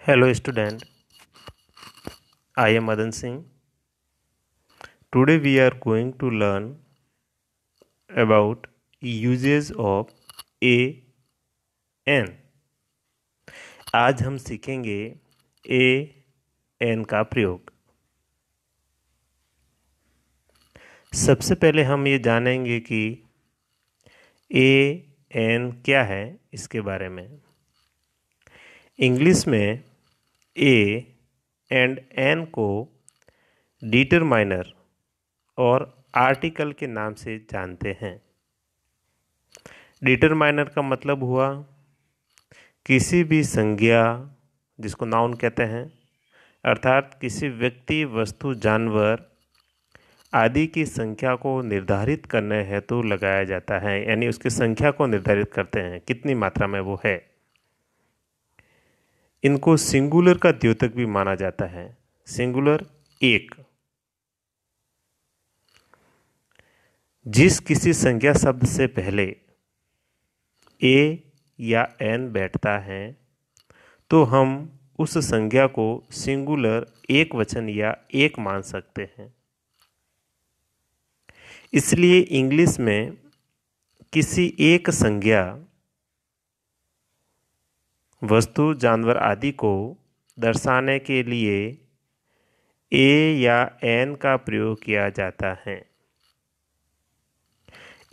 Hello student, I am Madan Singh. Today we are going to learn about uses of a n. आज हम सीखेंगे a n का प्रयोग। सबसे पहले हम ये जानेंगे कि a n क्या है इसके बारे में। इंग्लिश में a एंड n को डिटरमाइनर और आर्टिकल के नाम से जानते हैं। डिटरमाइनर का मतलब हुआ किसी भी संज्ञा जिसको नाउन कहते हैं, अर्थात किसी व्यक्ति, वस्तु, जानवर आदि की संख्या को निर्धारित करने हेतु लगाया जाता है, यानी उसकी संख्या को निर्धारित करते हैं कितनी मात्रा में वो है। इनको सिंगुलर का द्योतक भी माना जाता है। सिंगुलर एक। जिस किसी संज्ञा शब्द से पहले ए या एन बैठता है तो हम उस संज्ञा को सिंगुलर एक वचन या एक मान सकते हैं। इसलिए इंग्लिश में किसी एक संज्ञा, वस्तु, जानवर आदि को दर्शाने के लिए ए या एन का प्रयोग किया जाता है।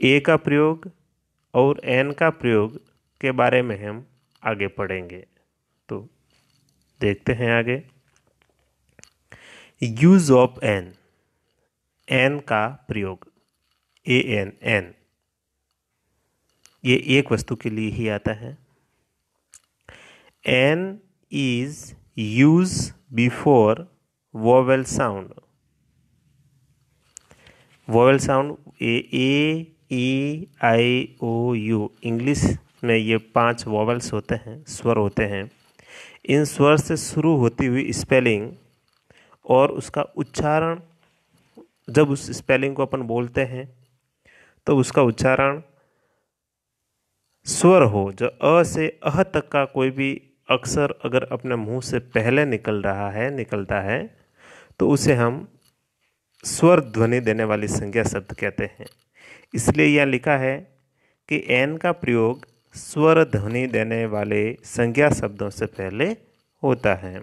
ए का प्रयोग और एन का प्रयोग के बारे में हम आगे पढ़ेंगे। तो देखते हैं आगे। यूज ऑफ एन, एन का प्रयोग। ए एन, एन ये एक वस्तु के लिए ही आता है। An is use before vowel sound. Vowel sound A E I O U, English में ये 5 वोवेल्स होते हैं, स्वर होते हैं। इन स्वर से शुरू होती हुई स्पेलिंग और उसका उच्चारण, जब उस स्पेलिंग को अपन बोलते हैं तो उसका उच्चारण स्वर हो, जो अ से अह तक का कोई भी अक्षर अगर अपने मुंह से पहले निकलता है तो उसे हम स्वर ध्वनि देने वाली संज्ञा शब्द कहते हैं। इसलिए यह लिखा है कि एन का प्रयोग स्वर ध्वनि देने वाले संज्ञा शब्दों से पहले होता है।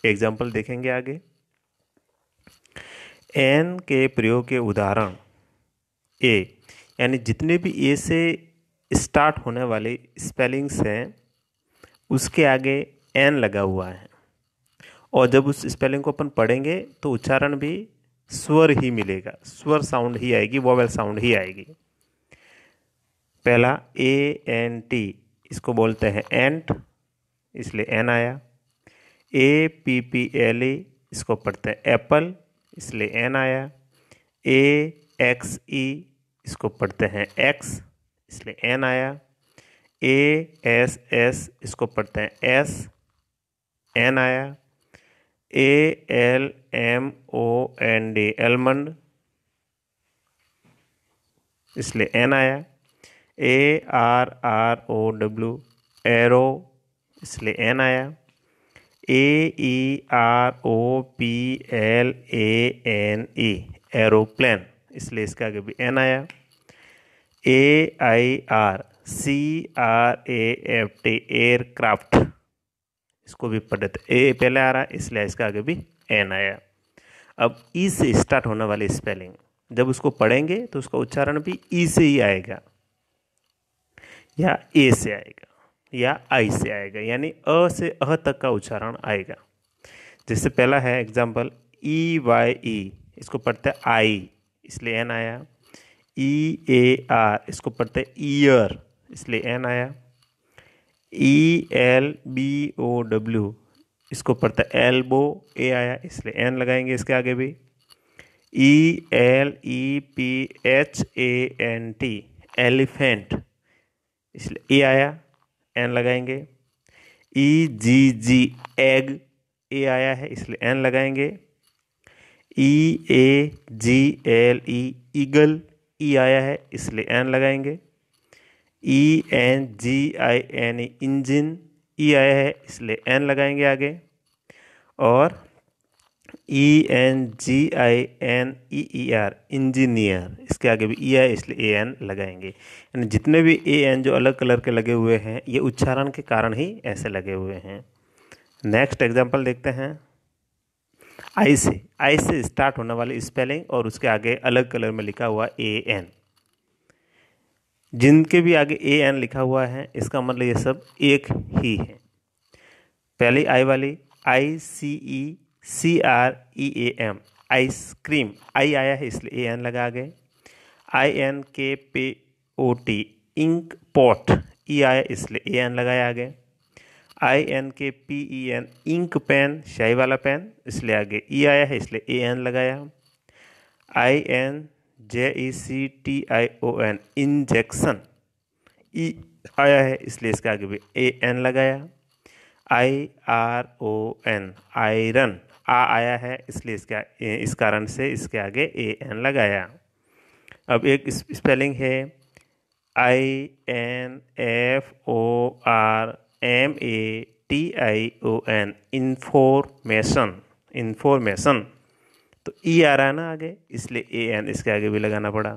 एग्जाम्पल देखेंगे आगे। एन के प्रयोग के उदाहरण ए, यानी जितने भी ए से स्टार्ट होने वाले स्पेलिंग्स हैं उसके आगे एन लगा हुआ है, और जब उस स्पेलिंग को अपन पढ़ेंगे तो उच्चारण भी स्वर ही मिलेगा, स्वर साउंड ही आएगी, वोवेल साउंड ही आएगी। पहला ए एन टी, इसको बोलते हैं एंट, इसलिए एन आया। A P P L E, इसको पढ़ते हैं एप्पल, इसलिए एन आया। ए एक्स ई, इसको पढ़ते हैं एक्स, इसलिए एन आया। ए एस एस, इसको पढ़ते हैं एस, एन आया। A L M O N D, almond, इसलिए एन आया। A R R O W, arrow, इसलिए एन आया। A E R O P L A N E, aeroplane, इसलिए इसके आगे भी एन आया। A I R C R A F T, aircraft, इसको भी पढ़ते, ए पहले आ रहा है इसलिए इसका आगे भी एन आया। अब ई से स्टार्ट होने वाली स्पेलिंग जब उसको पढ़ेंगे तो उसका उच्चारण भी ई से ही आएगा, या ए से आएगा, या आई से आएगा, यानी अ से अह तक का उच्चारण आएगा। जैसे पहला है एग्जाम्पल ई वाई ई, इसको पढ़ते हैं आई, इसलिए एन आया। ई ए आर, इसको पढ़ते हैं ईयर, इसलिए एन आया। E L B O W, इसको पढ़ते हैं एल्बो, ए आया, इसलिए एन लगाएंगे इसके आगे भी। E L E P H A N T, elephant, इसलिए ए आया, एन लगाएंगे। ई जी जी, एग, ए आया है इसलिए एन लगाएंगे। ई ए जी एल ई, ईगल, ई आया है इसलिए एन लगाएंगे। E N G I N E, engine, E आया है इसलिए एन लगाएंगे आगे, और ENGINEER इंजीनियर, इसके आगे भी ई आया इसलिए AN लगाएंगे। यानी जितने भी AN जो अलग कलर के लगे हुए हैं ये उच्चारण के कारण ही ऐसे लगे हुए हैं। नेक्स्ट एग्जांपल देखते हैं। आई से स्टार्ट होने वाली स्पेलिंग और उसके आगे अलग कलर में लिखा हुआ AN, जिनके भी आगे AN लिखा हुआ है इसका मतलब ये सब एक ही है। पहली आई वाली ICECREAM आइसक्रीम, आई आया है इसलिए AN लगा आगे। INKPOT इंक पॉट, ई आया इसलिए AN लगाया आगे। INKPEN इंक पेन, शाही वाला पेन, इसलिए आगे ई आया है इसलिए AN लगाया। INJECTION इंजेक्शन, ई आया है इसलिए इसके आगे भी AN लगाया। IRON आयरन, आया है इसलिए इस कारण से इसके आगे AN लगाया। अब एक स्पेलिंग है INFORMATION इंफॉर्मेशन, तो ई आ रहा है ना आगे इसलिए AN इसके आगे भी लगाना पड़ा।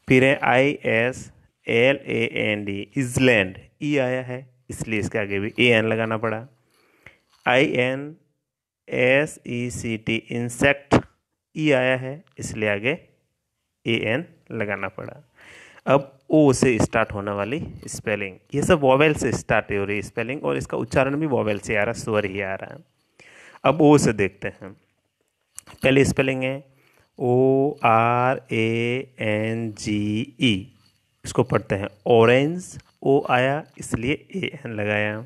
फिर है ISLAND इजलैंड, ई आया है इसलिए इसके आगे भी AN लगाना पड़ा। INSECT इंसेक्ट, ई आया है इसलिए आगे AN लगाना पड़ा। अब ओ से स्टार्ट होने वाली स्पेलिंग, ये सब वॉवेल से स्टार्ट हो रही स्पेलिंग और इसका उच्चारण भी वॉवेल से आ रहा है, स्वर ही आ रहा है। अब ओ से देखते हैं। पहली स्पेलिंग है ORANGE, इसको पढ़ते हैं ऑरेंज, ओ आया इसलिए AN लगाया।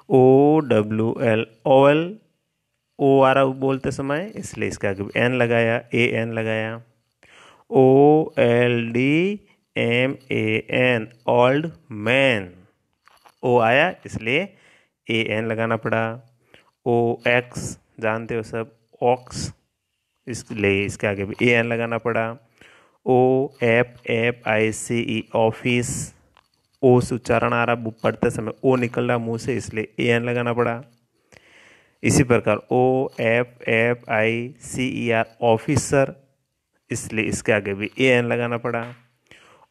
OWL ओवल, ओ आ रहा बोलते समय इसलिए इसके आगे भी N लगाया, AN लगाया। OLDMAN ओल्ड मैन, ओ आया इसलिए AN लगाना पड़ा। OX जानते हो सब, ऑक्स, इसलिए इसके आगे भी AN लगाना पड़ा। OFFICE ऑफिस, ओ से उच्चारण आ रहा पढ़ते समय ओ निकल रहा मुंह से इसलिए AN लगाना पड़ा। इसी प्रकार OFFICER ऑफिसर, इसलिए इसके आगे भी AN लगाना पड़ा।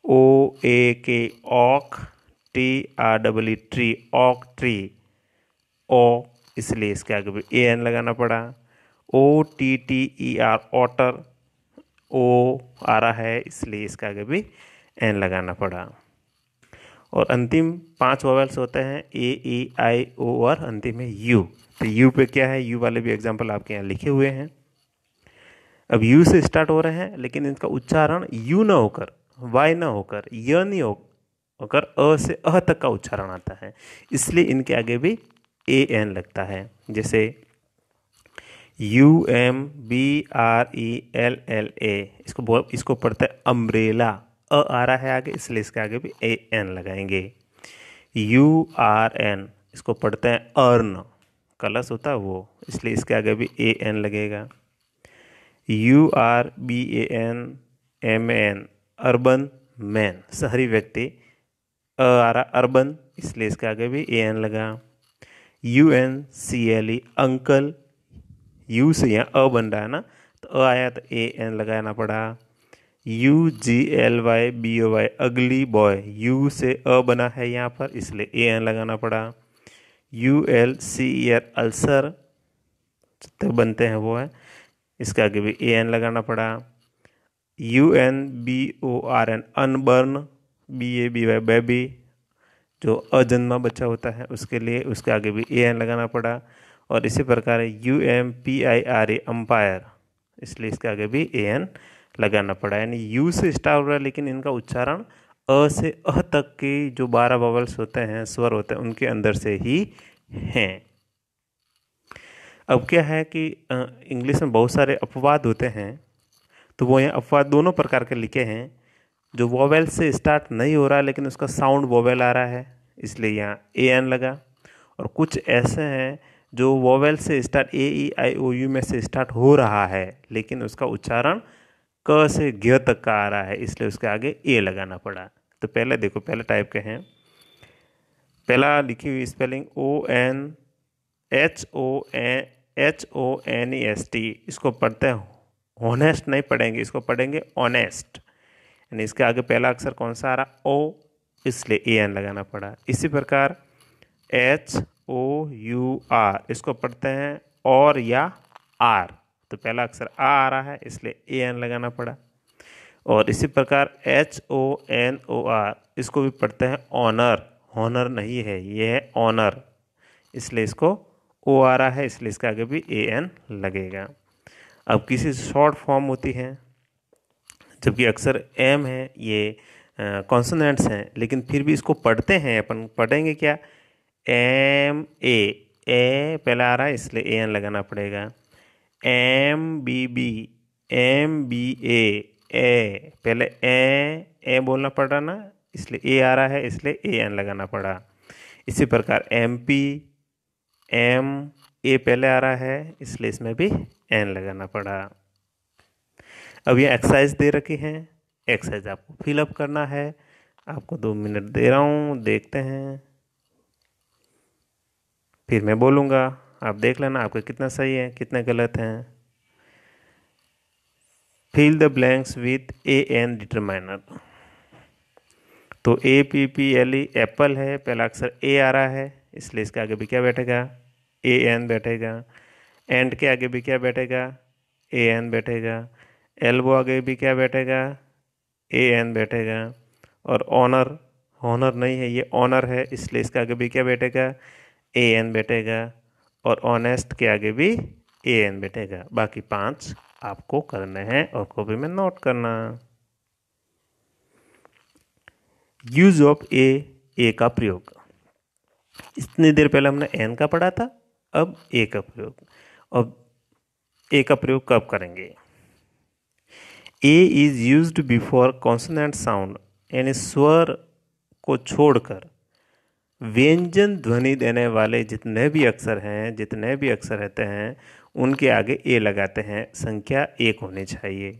OAK ऑक, TREE ट्री, ऑक ट्री, ओ, इसलिए इसके आगे भी AN लगाना पड़ा। OTTER ऑटर, ओ आ रहा है इसलिए इसके आगे भी N लगाना पड़ा। और अंतिम 5 वॉवेल्स होते हैं AEIO और अंतिम है U। तो U पे क्या है, U वाले भी एग्जाम्पल आपके यहाँ लिखे हुए हैं। अब U से स्टार्ट हो रहे हैं लेकिन इनका उच्चारण U ना होकर, Y ना होकर, य नहीं होकर अ से अह तक का उच्चारण आता है, इसलिए इनके आगे भी AN लगता है। जैसे UMBRELLA, इसको पढ़ते हैं अम्ब्रेला, अ आ रहा है आगे इसलिए इसके आगे भी AN लगाएंगे। URN, इसको पढ़ते हैं अर्न, कलश होता है वो, इसलिए इसके आगे भी AN लगेगा। URBANMAN अर्बन मैन, शहरी व्यक्ति, अ आ रहा अर्बन इसलिए इसके आगे भी AN लगा। UNCLE अंकल, U से यहाँ अ बन रहा है ना, तो अ आया तो AN लगाना पड़ा। UGLYBOY अगली बॉय, U से अ बना है यहाँ पर इसलिए AN लगाना पड़ा। ULCER अल्सर, जितने बनते हैं वो है, इसके आगे भी AN लगाना पड़ा। UNBORN अनबर्न, BABY बेबी, जो अजन्मा बच्चा होता है उसके लिए उसके आगे भी AN लगाना पड़ा। और इसी प्रकार UMPIRE अंपायर, इसलिए इसके आगे भी AN लगाना पड़ा। यानी U से स्टार्ट हो रहा है लेकिन इनका उच्चारण अ से अह तक के जो 12 वॉवेल्स होते हैं, स्वर होते हैं, उनके अंदर से ही हैं। अब क्या है कि इंग्लिश में बहुत सारे अपवाद होते हैं, तो वो यहाँ अपवाद दोनों प्रकार के लिखे हैं। जो वॉवेल से स्टार्ट नहीं हो रहा है लेकिन उसका साउंड वॉवेल आ रहा है इसलिए यहाँ AN लगा। और कुछ ऐसे हैं जो वॉवेल से स्टार्ट AEIOU में से स्टार्ट हो रहा है लेकिन उसका उच्चारण क से ज्ञ तक का आ रहा है इसलिए उसके आगे A लगाना पड़ा। तो पहले देखो, पहले टाइप के हैं पहला लिखी हुई स्पेलिंग HONEST, इसको पढ़ते हैं होनेस्ट नहीं पढ़ेंगे, इसको पढ़ेंगे ऑनेस्ट। यानी इसके आगे पहला अक्षर कौन सा आ रहा, O, इसलिए AN लगाना पड़ा। इसी प्रकार HOUR, इसको पढ़ते हैं और या R, तो पहला अक्षर आ रहा है इसलिए AN लगाना पड़ा। और इसी प्रकार HONOR, इसको भी पढ़ते हैं ऑनर, हॉनर नहीं है, ये है ऑनर, इसलिए इसको O आ रहा है, इसलिए इसके आगे भी AN लगेगा। अब किसी शॉर्ट फॉर्म होती है, जबकि अक्षर M है, ये कॉन्सोनेंट्स हैं, लेकिन फिर भी इसको पढ़ते हैं, अपन पढ़ेंगे क्या, MA, ए पहले आ रहा है इसलिए AN लगाना पड़ेगा। MBB, MBA, ए पहले ए बोलना पड़ रहा ना, इसलिए ए आ रहा है इसलिए AN लगाना पड़ा। इसी प्रकार MP, ए पहले आ रहा है इसलिए इसमें भी N लगाना पड़ा। अब ये एक्सरसाइज दे रखी हैं, एक्सरसाइज आपको फिलअप करना है। आपको 2 मिनट दे रहा हूँ, देखते हैं, फिर मैं बोलूँगा, आप देख लेना आपका कितना सही है कितना गलत है। Fill the blanks with AN determiner. तो APPLE एप्पल है, पहला अक्षर A आ रहा है इसलिए इसके आगे भी क्या बैठेगा, AN बैठेगा। एंड के आगे भी क्या बैठेगा, AN बैठेगा। एल्बो आगे भी क्या बैठेगा, AN बैठेगा। और ऑनर, हॉनर नहीं है, ये ऑनर है, इसलिए इसके आगे भी क्या बैठेगा, AN बैठेगा। और ऑनेस्ट के आगे भी AN बैठेगा। बाकी 5 आपको करने हैं और कॉपी में नोट करना। यूज ऑफ ए का प्रयोग। इतनी देर पहले हमने N का पढ़ा था, अब A का प्रयोग। अब A का प्रयोग कब करेंगे, A is used before consonant sound, यानी स्वर को छोड़कर व्यंजन ध्वनि देने वाले जितने भी अक्षर हैं, जितने भी अक्षर रहते हैं, उनके आगे A लगाते हैं। संख्या 1 होनी चाहिए।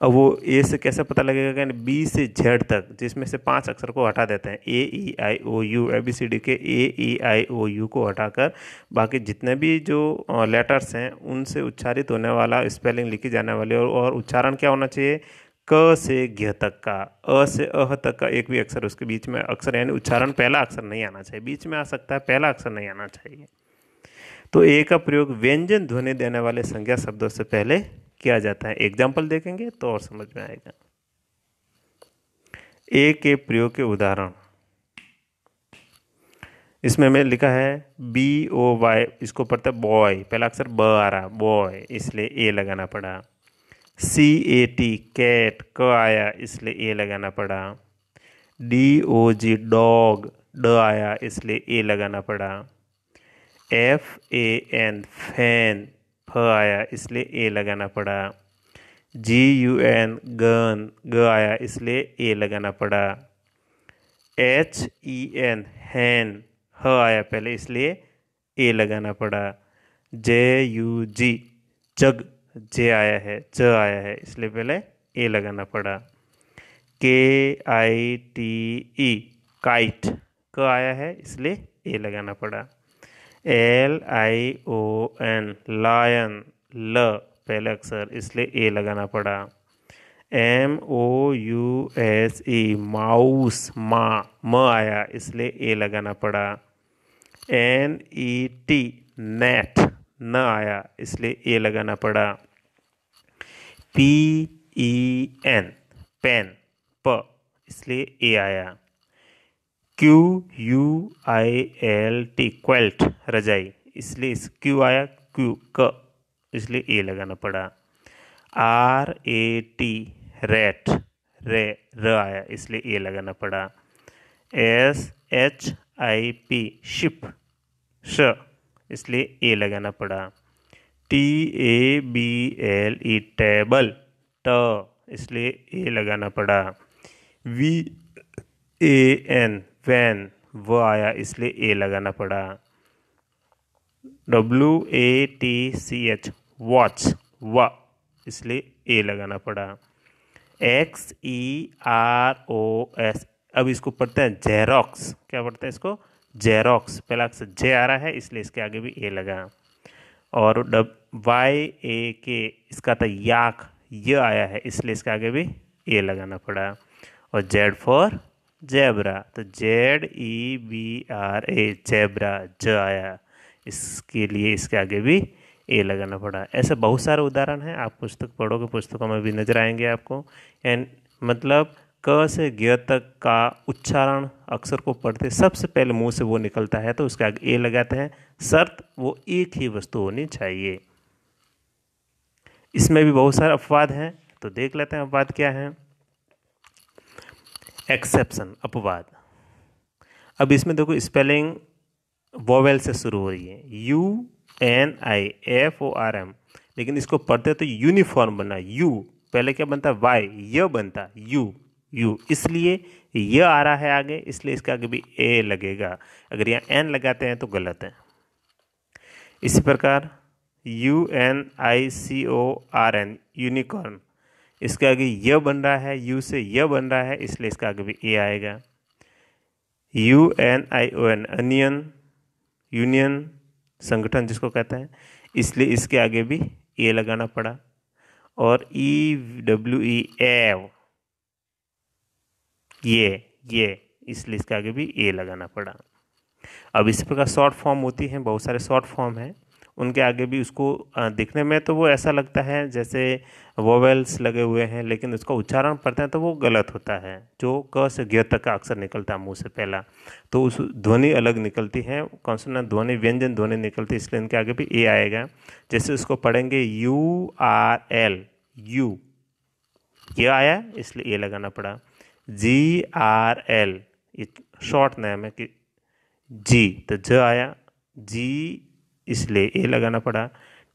अब वो A से कैसे पता लगेगा, कि B से Z तक, जिसमें से 5 अक्षर को हटा देते हैं, AEIOU, ABCD के AEIOU को हटाकर बाकी जितने भी जो लेटर्स हैं उनसे उच्चारित होने वाला स्पेलिंग लिखी जाने वाली, और उच्चारण क्या होना चाहिए, क से घ तक का, अ से अह तक का एक भी अक्षर उसके बीच में अक्षर, यानी उच्चारण पहला अक्षर नहीं आना चाहिए, बीच में आ सकता है, पहला अक्षर नहीं आना चाहिए। तो A का प्रयोग व्यंजन ध्वनि देने वाले संज्ञा शब्दों से पहले किया जाता है। एग्जाम्पल देखेंगे तो और समझ में आएगा। A के प्रयोग के उदाहरण, इसमें मैं लिखा है BOY, इसको पढ़ते बॉय, पहला अक्षर ब आ रहा, बॉय, इसलिए A लगाना पड़ा। CAT, कैट, क आया इसलिए A लगाना पड़ा। DOG, डॉग, ड आया इसलिए A लगाना पड़ा। FAN, फैन, फ आया इसलिए A लगाना पड़ा। GUN, गन, ग आया इसलिए A लगाना पड़ा। HEN, हैन, ह आया पहले इसलिए A लगाना पड़ा। JUG, जग, जे आया है, ज आया है इसलिए पहले A लगाना पड़ा। KITE, काइट, क आया है इसलिए A लगाना पड़ा। LION, लायन, ल पहले अक्षर इसलिए A लगाना पड़ा। MOUSE, माउस, माँ, म आया इसलिए A लगाना पड़ा। NET, नेट, न आया इसलिए A लगाना पड़ा। PEN, पेन, प इसलिए A आया। QUILT, क्वेल्ट, रजाई, इसलिए इस Q आया, Q, क, इसलिए A लगाना पड़ा। RAT, रैट, रे, र आया इसलिए A लगाना पड़ा। SHIP, शिप, श, इसलिए A लगाना पड़ा। TABLE, टेबल, ट, इसलिए A लगाना पड़ा। VAN, वैन, व आया इसलिए A लगाना पड़ा। WATCH, वॉच, व, इसलिए A लगाना पड़ा। XEROS, अब इसको पढ़ते हैं जेरोक्स। क्या पढ़ते हैं इसको? जेरोक्स। पहला अक्षर जे आ रहा है इसलिए इसके आगे भी ए लगा। और YAK इसका था याक, ये आया है इसलिए इसके आगे भी ए लगाना पड़ा। और जेड फॉर जेब्रा, तो ZEBRA जेब्रा, ज आया, इसके लिए इसके आगे भी ए लगाना पड़ा। ऐसे बहुत सारे उदाहरण हैं, आप पुस्तक पढ़ोगे, पुस्तकों में भी नजर आएंगे आपको। एंड मतलब क से ग तक का उच्चारण अक्षर को पढ़ते सबसे पहले मुंह से वो निकलता है तो उसके आगे ए लगाते हैं। शर्त वो एक ही वस्तु होनी चाहिए। इसमें भी बहुत सारे अपवाद हैं, तो देख लेते हैं अपवाद क्या है। एक्सेप्शन, अपवाद। अब इसमें देखो स्पेलिंग वोवेल से शुरू हो रही है, UNIFORM, लेकिन इसको पढ़ते तो यूनिफॉर्म बना, यू पहले क्या बनता, वाई, य बनता, यू यू, इसलिए य आ रहा है आगे, इसलिए इसके आगे भी ए लगेगा। अगर यहाँ एन लगाते हैं तो गलत है। इसी प्रकार UNICORN, यूनिकॉर्न, इसके आगे य बन रहा है, यू से य बन रहा है इसलिए इसका आगे भी ए आएगा। UNION, अनियन, यूनियन, संगठन जिसको कहते हैं, इसलिए इसके आगे भी ए लगाना पड़ा। और EWE, एव, ये, इसलिए इसके आगे भी ए लगाना पड़ा। अब इसी प्रकार शॉर्ट फॉर्म होती हैं, बहुत सारे शॉर्ट फॉर्म हैं, उनके आगे भी उसको दिखने में तो वो ऐसा लगता है जैसे वोवेल्स लगे हुए हैं, लेकिन उसका उच्चारण पढ़ते हैं तो वो गलत होता है। जो क से ग तक का अक्षर निकलता है मुंह से पहला, तो उस ध्वनि अलग निकलती है, कॉन्सोनेंट ध्वनि, व्यंजन ध्वनि निकलती है, इसलिए इनके आगे भी ए आएगा। जैसे उसको पढ़ेंगे URL, यू, ये आया इसलिए ए लगाना पड़ा। GRL, ये शॉर्ट नेम है कि जी, तो ज आया, जी इसलिए ए लगाना पड़ा।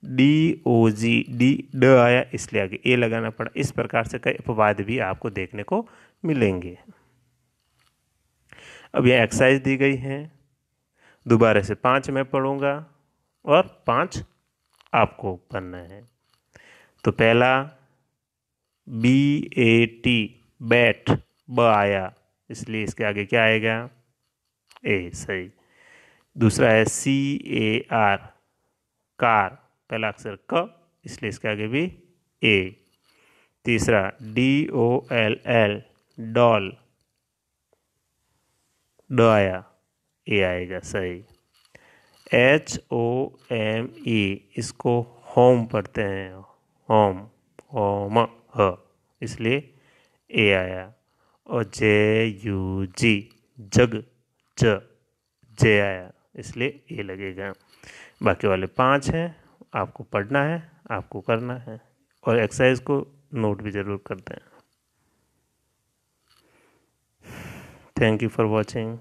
DOG, डी, ड आया इसलिए आगे ए लगाना पड़ा। इस प्रकार से कई अपवाद भी आपको देखने को मिलेंगे। अब यह एक्सरसाइज दी गई है, दोबारा से 5 मैं पढ़ूंगा और 5 आपको पढ़ना है। तो पहला BAT, बैट, ब आया इसलिए इसके आगे क्या आएगा, ए, सही। दूसरा है CAR, कार, पहला अक्षर क इसलिए इसके आगे भी ए। तीसरा DOLL, डॉल, ड आया, ए आएगा, सही। HOME, इसको होम पढ़ते हैं, होम, होम, ह, इसलिए ए आया। और JUG, जग, ज, जे आया इसलिए ए लगेगा। बाकी वाले 5 हैं, आपको पढ़ना है, आपको करना है, और एक्सरसाइज को नोट भी ज़रूर करते हैं। Thank you for watching.